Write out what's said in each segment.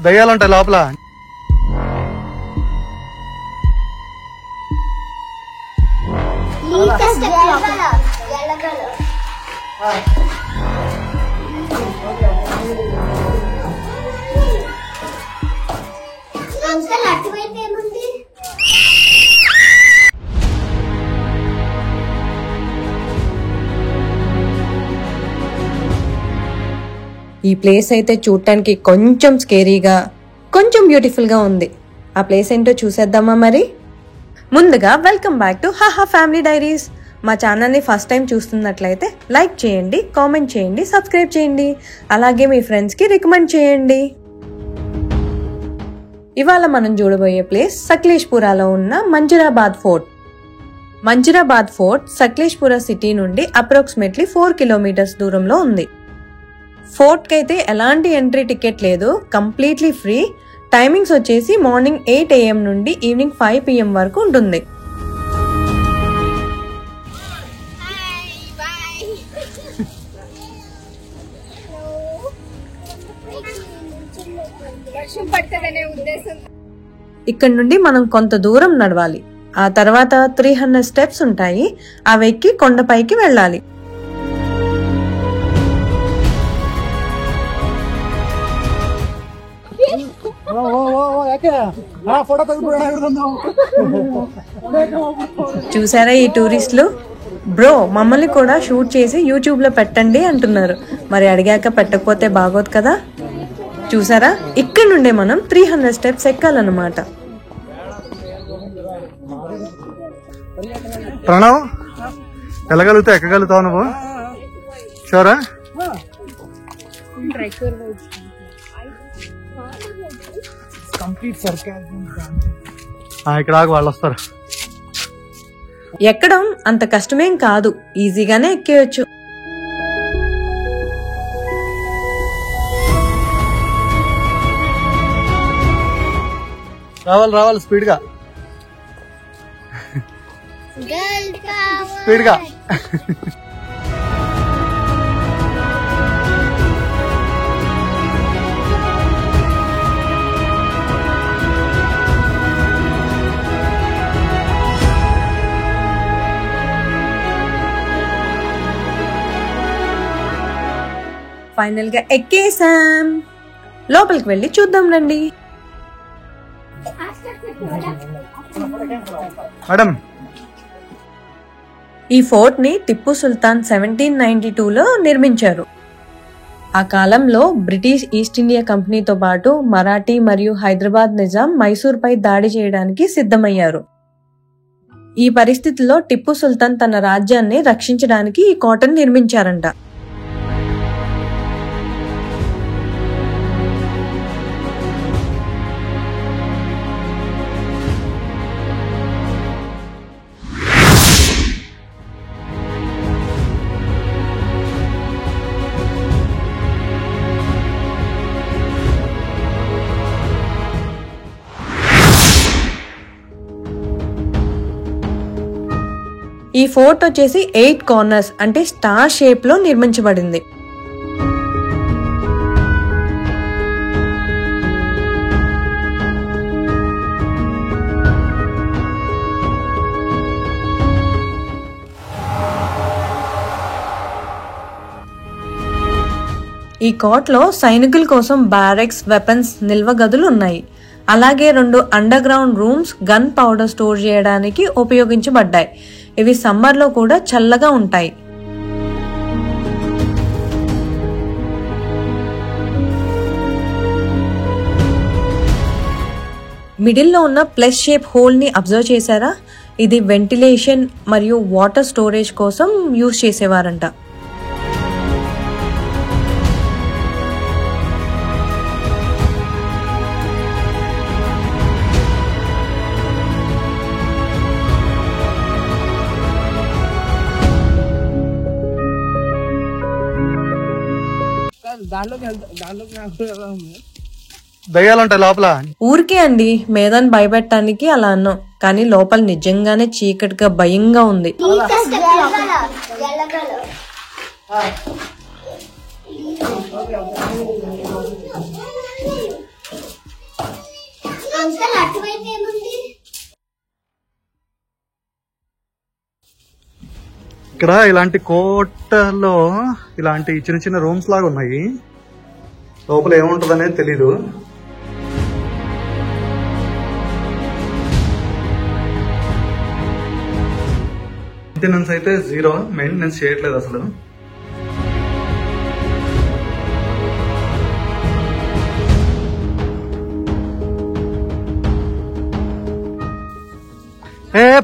దయ్యాలుంటాయి లోపల. ఈ ప్లేస్ అయితే చూడటానికి కొంచెం స్కేరీగా, కొంచెం బ్యూటిఫుల్ గా ఉంది. ఆ ప్లేస్ ఏంటో చూసేద్దామా మరి? ముందుగా వెల్కమ్ బ్యాక్ టు హాహా ఫ్యామిలీ డైరీస్. మా ఛానల్ని ఫస్ట్ టైం చూస్తున్నట్లయితే లైక్ చేయండి, కామెంట్ చేయండి, సబ్స్క్రైబ్ చేయండి, అలాగే మీ ఫ్రెండ్స్కి రికమెండ్ చేయండి. ఇవాళ మనం చూడబోయే ప్లేస్ సక్లేష్పురాలో ఉన్న మంజురాబాద్ ఫోర్ట్. మంజురాబాద్ ఫోర్ట్ సక్లేష్పుర సిటీ నుండి అప్రాక్సిమేట్లీ 4 కిలోమీటర్స్ దూరంలో ఉంది. ఫోర్ట్ కి అయితే ఎలాంటి ఎంట్రీ టికెట్ లేదు, కంప్లీట్లీ ఫ్రీ. టైమింగ్స్ వచ్చేసి మార్నింగ్ 8 AM నుండి ఈవినింగ్ 5 PM వరకు ఉంటుంది. ఇక్కడ నుండి మనం కొంత దూరం నడవాలి. ఆ తర్వాత 300 స్టెప్స్ ఉంటాయి. అవి ఎక్కి కొండపైకి వెళ్ళాలి. చూసారా ఈ టూరిస్టులు? బ్రో, మమ్మల్ని కూడా షూట్ చేసి యూట్యూబ్ లో పెట్టండి అంటున్నారు. మరి అడిగాక పెట్టకపోతే బాగోదు కదా. చూసారా, ఇక్కడ నుండే మనం 300 స్టెప్స్ ఎక్కాలన్నమాట. ప్రణవ్, వెళ్ళగలుగుతావు, ఎక్కగలుగుతావు నువ్వు? షూరా? ఇక్కడ వాళ్ళు వస్తారు. ఎక్కడం అంత కష్టమేం కాదు, ఈజీగానే ఎక్కేయచ్చు. రావాలి స్పీడ్గా స్పీడ్గా. ఫైనల్ గా ఎక్కేసాం. లోపలికి వెళ్ళి చూద్దాం రండి. మేడం, ఈ ఫోర్ట్ ని టిప్పు సుల్తాన్ 1792లో నిర్మించారు. ఆ కాలంలో బ్రిటిష్ ఈస్ట్ ఇండియా కంపెనీతో పాటు మరాఠీ మరియు హైదరాబాద్ నిజాం మైసూర్ పై దాడి చేయడానికి సిద్ధమయ్యారు. ఈ పరిస్థితిలో టిప్పు సుల్తాన్ తన రాజ్యాన్ని రక్షించడానికి ఈ కోటను నిర్మించారంట. ఈ ఫోర్ట్ వచ్చేసి 8 కార్నర్స్ అంటే స్టార్ షేప్ లో నిర్మించబడింది. ఈ కోట్ లో సైనికుల కోసం బ్యారెక్స్, వెపన్స్ నిల్వ గదులు ఉన్నాయి. అలాగే 2 under ground rooms gun powder store చేయడానికి ఉపయోగించబడ్డాయి. ఇవి సమ్మర్ లో కూడా చల్లగా ఉంటాయి. మిడిల్ లో ఉన్న ప్లస్ షేప్ హోల్ ని అబ్జర్వ్ చేశారా? ఇది వెంటిలేషన్ మరియు వాటర్ స్టోరేజ్ కోసం యూజ్ చేసేవారంట. దయ్యాలుంటాయి లోపల. ఊరికే అండి, మేదాన్ని భయపెట్టడానికి అలా అన్నాం, కానీ లోపల నిజంగానే చీకటిగా భయంగా ఉంది. ఇక్కడ ఇలాంటి కోటలో ఇలాంటి చిన్న చిన్న రూమ్స్ లాగా ఉన్నాయి. లోపల ఏముంటది అనేది తెలీదు. మెయింటెనెన్స్ అయితే 0. మెయింటెనెన్స్ చేయట్లేదు అసలు.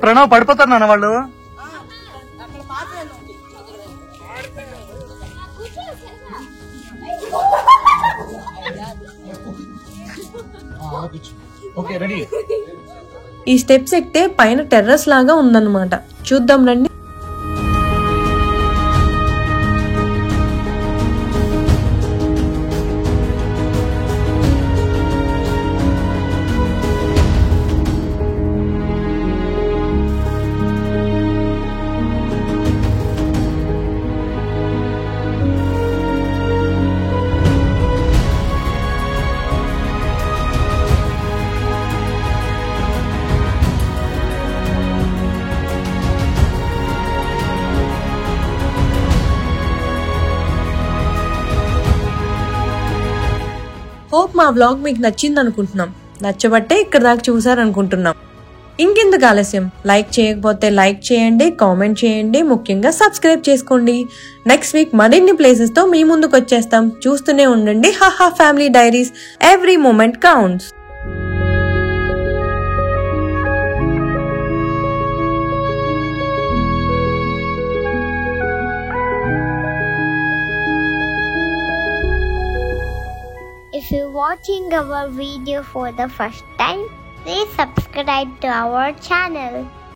ప్రణవ్ పడిపోతారు నాన్న వాళ్ళు. ఈ స్టెప్స్ ఎక్కితే పైన టెర్రస్ లాగా ఉందన్నమాట. చూద్దాం రండి. హోప్ మా వ్లాగ్ మీకు నచ్చింది అనుకుంటున్నాం. నచ్చబట్టే ఇక్కడ దాకా చూసారనుకుంటున్నాం. ఇంకెందుకు ఆలస్యం? లైక్ చేయకపోతే లైక్ చేయండి, కామెంట్ చేయండి, ముఖ్యంగా సబ్స్క్రైబ్ చేసుకోండి. నెక్స్ట్ వీక్ మరిన్ని ప్లేసెస్ తో మీ ముందుకు వచ్చేస్తాం. చూస్తూనే ఉండండి హాహా family diaries. Every moment counts. If you're watching our video for the first time, please subscribe to our channel.